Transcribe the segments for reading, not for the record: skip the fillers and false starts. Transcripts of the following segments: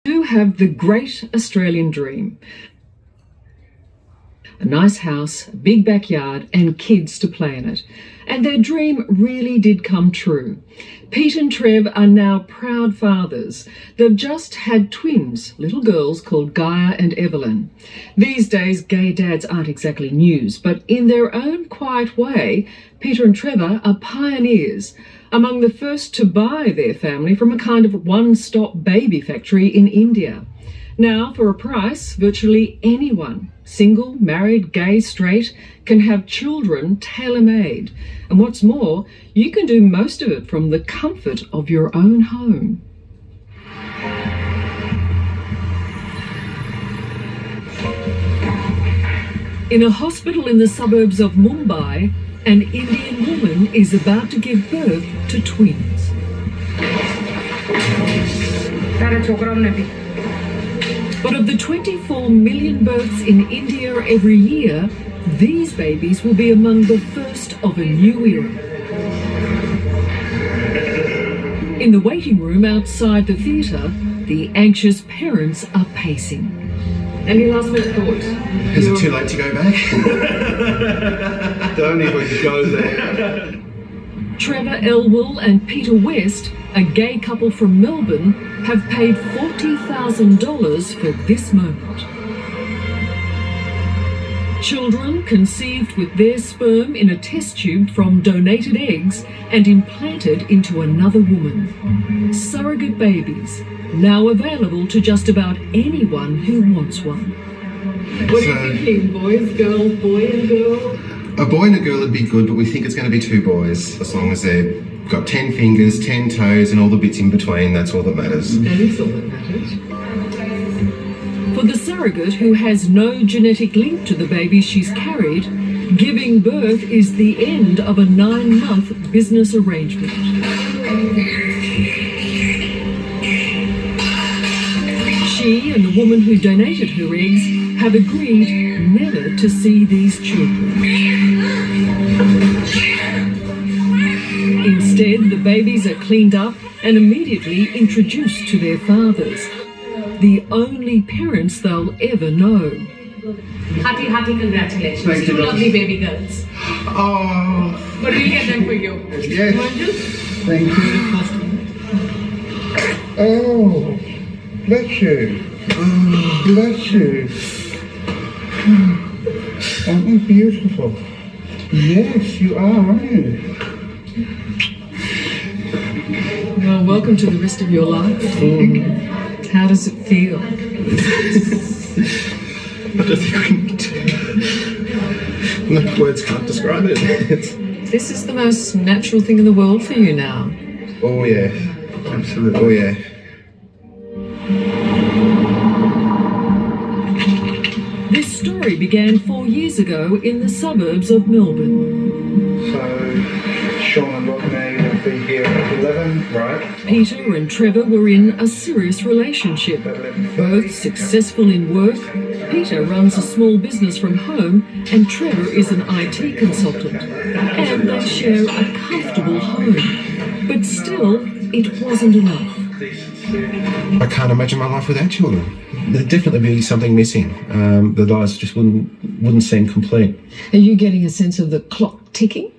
Do have the great Australian dream. A nice house, a big backyard and kids to play in it. And their dream really did come true. Pete and Trev are now proud fathers. They've just had twins, little girls called Gaia and Evelyn. These days, gay dads aren't exactly news, but in their own quiet way, Peter and Trevor are pioneers, among the first to buy their family from a kind of one-stop baby factory in India. Now, for a price, virtually anyone, single, married, gay, straight, can have children tailor-made. And what's more, you can do most of it from the comfort of your own home. In a hospital in the suburbs of Mumbai, an Indian woman is about to give birth to twins. But of the 24 million births in India every year, these babies will be among the first of a new era. In the waiting room outside the theatre, the anxious parents are pacing. Any last minute thoughts? Is it too late to go back? Don't even go there. Trevor Elwell and Peter West, a gay couple from Melbourne, have paid $40,000 for this moment. Children conceived with their sperm in a test tube from donated eggs and implanted into another woman. Surrogate babies, now available to just about anyone who wants one. What are you thinking, boys, girls, boy and girl? A boy and a girl would be good, but we think it's going to be two boys, as long as they've got 10 fingers, 10 toes and all the bits in between. That's all that matters. That is all that matters. For the surrogate who has no genetic link to the baby she's carried, giving birth is the end of a 9-month business arrangement. She and the woman who donated her eggs have agreed never to see these children. Instead, the babies are cleaned up and immediately introduced to their fathers, the only parents they'll ever know. Hearty congratulations. Thank you, Two lovely baby girls. Oh, But we'll get them for you. yes. Thank you. Oh, bless you. Bless you. Aren't you beautiful? Yes, you are, aren't you? Well, welcome to the rest of your life. How does it feel? I don't think we need to. No words can't describe it. This is the most natural thing in the world for you now. Oh yeah, absolutely. Oh yeah. This story began 4 years ago in the suburbs of Melbourne. So, Sean and Rodney will be here at 11, right? Peter and Trevor were in a serious relationship. Both successful in work. Peter runs a small business from home and Trevor is an IT consultant. And they share a comfortable home. But still, it wasn't enough. I can't imagine my life without children. There'd definitely be something missing. The lives just wouldn't seem complete. Are you getting a sense of the clock ticking?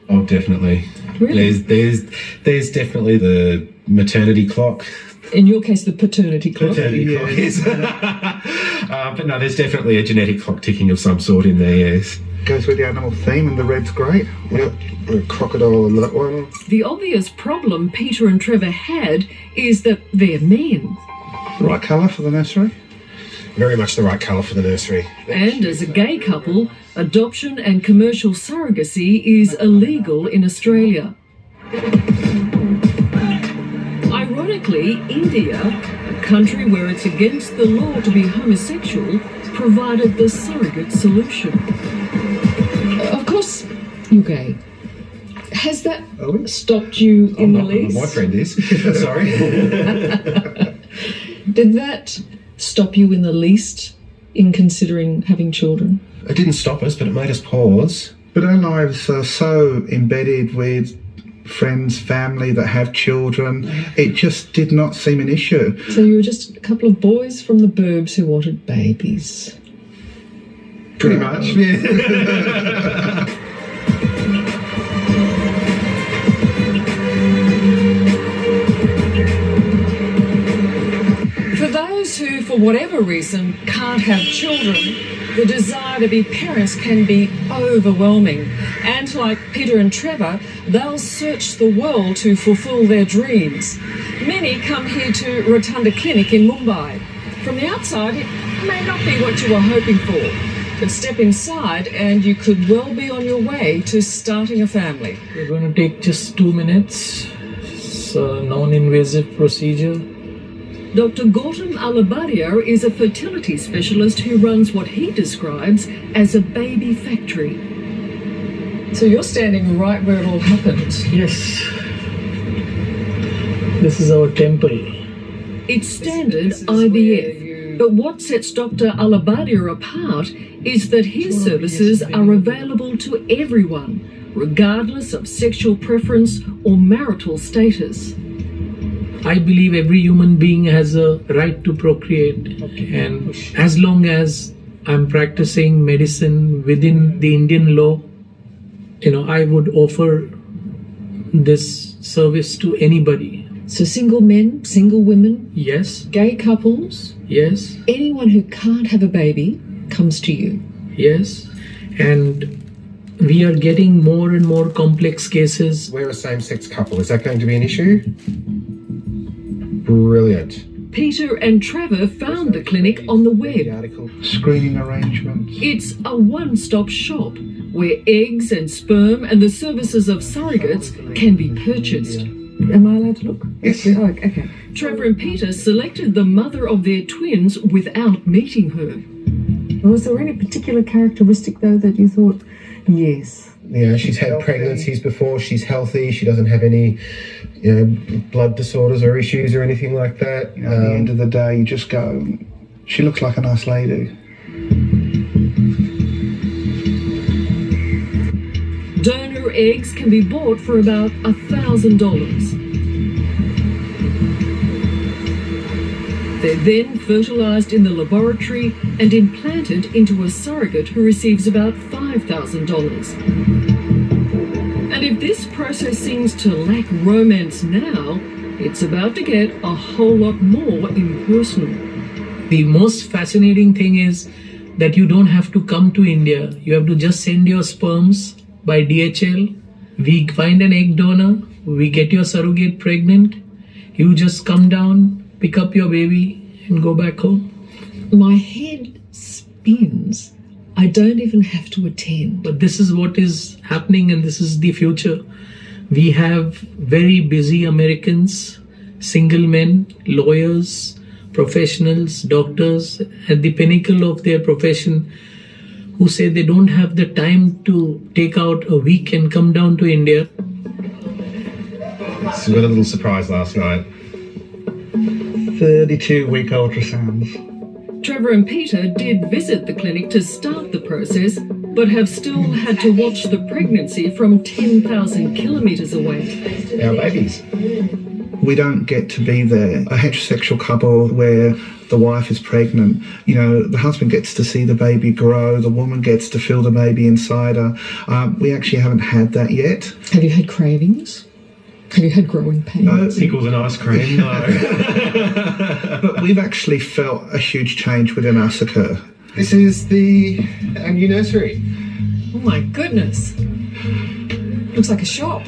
Oh, definitely. Really? There's definitely the maternity clock. In your case, the paternity clock. Paternity clock, yes. But no, there's definitely a genetic clock ticking of some sort in there, yes. Goes with the animal theme and the red's great. Yep, a crocodile on that one. The obvious problem Peter and Trevor had is that they're men. The right colour for the nursery? Very much the right colour for the nursery. And as a gay couple, adoption and commercial surrogacy is illegal in Australia. Ironically, India, a country where it's against the law to be homosexual, provided the surrogate solution. Of course, you're gay. Has that stopped you in the least? My boyfriend is. Sorry. Did that stop you in the least in considering having children? It didn't stop us, but it made us pause. But our lives are so embedded with friends, family that have children. It just did not seem an issue. So you were just a couple of boys from the burbs who wanted babies. Pretty much, yeah. For those who, for whatever reason, can't have children, the desire to be parents can be overwhelming. And like Peter and Trevor, they'll search the world to fulfill their dreams. Many come here to Rotunda Clinic in Mumbai. From the outside, it may not be what you were hoping for. But step inside and you could well be on your way to starting a family. We're going to take just 2 minutes. It's a non-invasive procedure. Dr. Gautam Alabadia is a fertility specialist who runs what he describes as a baby factory. So you're standing right where it all happened. Yes. This is our temple. It's standard IVF, but what sets Dr. Alabadia apart is that his services are available to everyone, regardless of sexual preference or marital status. I believe every human being has a right to procreate, and as long as I'm practicing medicine within the Indian law, I would offer this service to anybody. So single men, single women, Yes, gay couples, yes, anyone who can't have a baby comes to you. yes, and we are getting more and more complex cases. We're a same-sex couple. Is that going to be an issue? Brilliant. Peter and Trevor found the clinic on the web. Article. Screening arrangements. It's a one-stop shop where eggs and sperm and the services of surrogates can be purchased. Am I allowed to look? Yes. Oh, okay. Trevor and Peter selected the mother of their twins without meeting her. Was there any particular characteristic, though, that you thought, yes? She's had pregnancies before. She's healthy. She doesn't have any, blood disorders or issues or anything like that. At the end of the day, you just go, she looks like a nice lady. Donor eggs can be bought for about $1,000. They're then fertilised in the laboratory and implanted into a surrogate who receives about $5,000. And if this process seems to lack romance now, it's about to get a whole lot more impersonal. The most fascinating thing is that you don't have to come to India. You have to just send your sperms by DHL. We find an egg donor, we get your surrogate pregnant, you just come down, pick up your baby and go back home. My head spins. I don't even have to attend. But this is what is happening, and this is the future. We have very busy Americans, single men, lawyers, professionals, doctors at the pinnacle of their profession who say they don't have the time to take out a week and come down to India. So we got a little surprise last night. 32-week ultrasounds. Trevor and Peter did visit the clinic to start the process, but have still had to watch the pregnancy from 10,000 kilometres away. Our babies. We don't get to be there. A heterosexual couple where the wife is pregnant, the husband gets to see the baby grow, the woman gets to feel the baby inside her. We actually haven't had that yet. Have you had cravings? Have you had growing pains? No, Pickles and ice cream, no. but we've actually felt a huge change within us occur. This is the new nursery. Oh my goodness. Looks like a shop.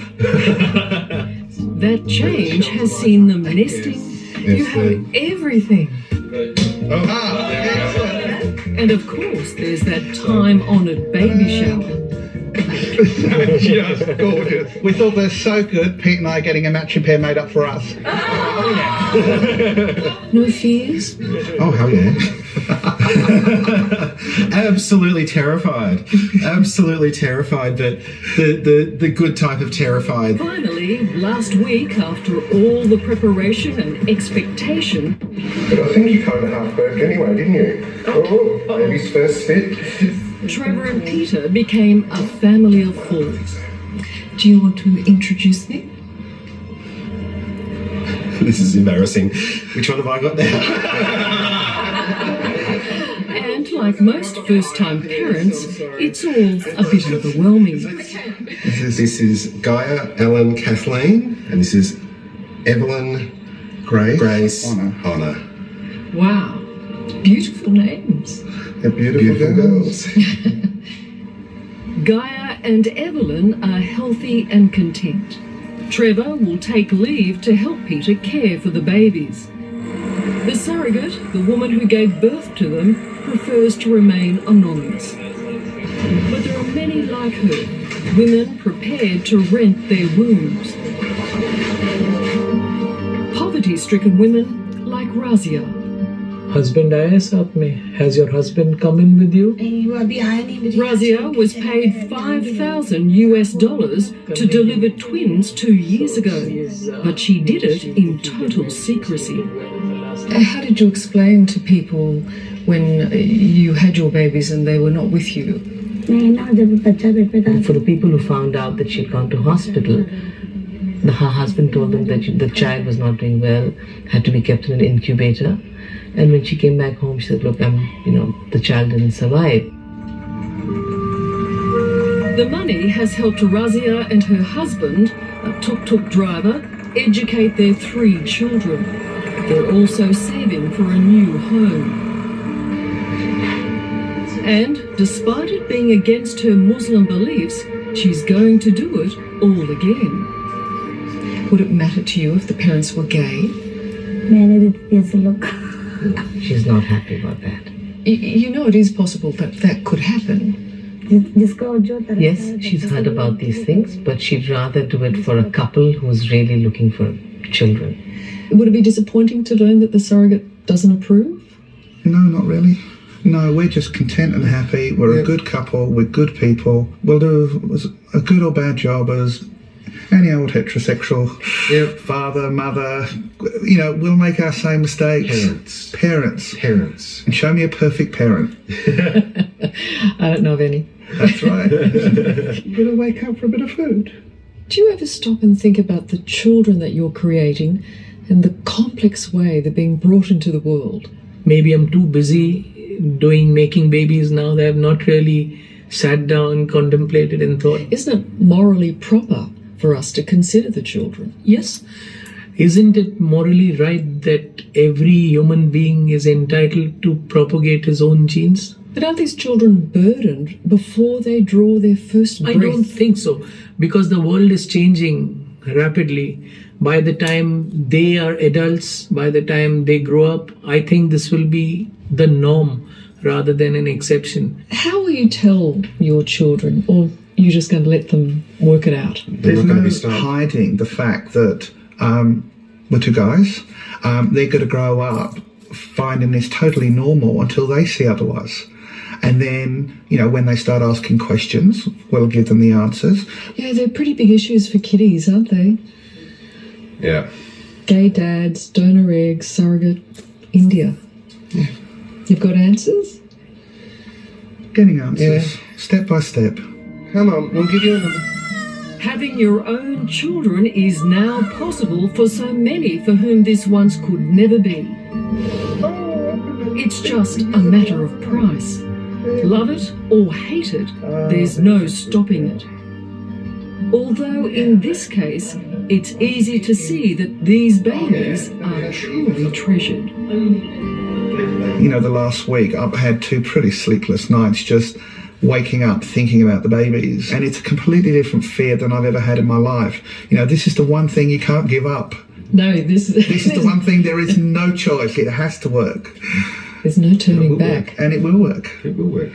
That change has seen them nesting. You have everything. Excellent. And of course, there's that time-honoured baby shower. Just gorgeous. We thought they're so good, Pete and I are getting a matching pair made up for us. No fears? Oh, hell yeah. Absolutely terrified. Absolutely terrified, but the good type of terrified. Finally, last week, after all the preparation and expectation, But I think you kind of half-burped anyway, didn't you? Oh, baby's first fit. Trevor and Peter became a family of four. Do you want to introduce me? This is embarrassing. Which one have I got now? And like most first-time parents, it's all a bit overwhelming. This is Gaia, Ellen, Kathleen, and this is Evelyn, Grace, Honor. Wow, beautiful names. They're beautiful girls. Gaia and Evelyn are healthy and content. Trevor will take leave to help Peter care for the babies. The surrogate, the woman who gave birth to them, prefers to remain anonymous. But there are many like her, women prepared to rent their wombs. Poverty-stricken women like Razia. Husband आया साथ में. Has your husband come in with you? Razia was paid $5,000 to deliver twins 2 years ago, but she did it in total secrecy. How did you explain to people when you had your babies and they were not with you? For the people who found out that she'd gone to hospital, her husband told them that the child was not doing well, had to be kept in an incubator. And when she came back home, she said, look, the child didn't survive. The money has helped Razia and her husband, a tuk-tuk driver, educate their 3 children. They're also saving for a new home. And despite it being against her Muslim beliefs, she's going to do it all again. Would it matter to you if the parents were gay? She's not happy about that. You know it is possible that that could happen. Yes, she's heard about these things, but she'd rather do it for a couple who's really looking for children. Would it be disappointing to learn that the surrogate doesn't approve? No, not really. No, we're just content and happy. We're a good couple. We're good people. We'll do a good or bad job as any old heterosexual father, mother. We'll make our same mistakes. Parents. And show me a perfect parent. I don't know of any. That's right. You gotta wake up for a bit of food. Do you ever stop and think about the children that you're creating and the complex way they're being brought into the world? Maybe I'm too busy making babies now that I've not really sat down, contemplated and thought. Isn't it morally proper for us to consider the children? Yes. Isn't it morally right that every human being is entitled to propagate his own genes? But aren't these children burdened before they draw their first breath? I don't think so, because the world is changing rapidly. By the time they are adults, by the time they grow up, I think this will be the norm rather than an exception. How will you tell your children, or you're just going to let them work it out? There's no hiding the fact that we're 2 guys. They're going to grow up finding this totally normal until they see otherwise. And then, when they start asking questions, we'll give them the answers. Yeah, they're pretty big issues for kiddies, aren't they? Yeah. Gay dads, donor eggs, surrogate, India. Yeah. You've got answers? Getting answers, step by step. Come on, we'll give you another. Having your own children is now possible for so many for whom this once could never be. It's just a matter of price. Love it or hate it, there's no stopping it. Although in this case, it's easy to see that these babies are truly treasured. The last week I've had 2 pretty sleepless nights just waking up thinking about the babies, and it's a completely different fear than I've ever had in my life. This is the one thing you can't give up. No, this is the one thing, there is no choice. It has to work. There's no turning back. And it will work. It will work.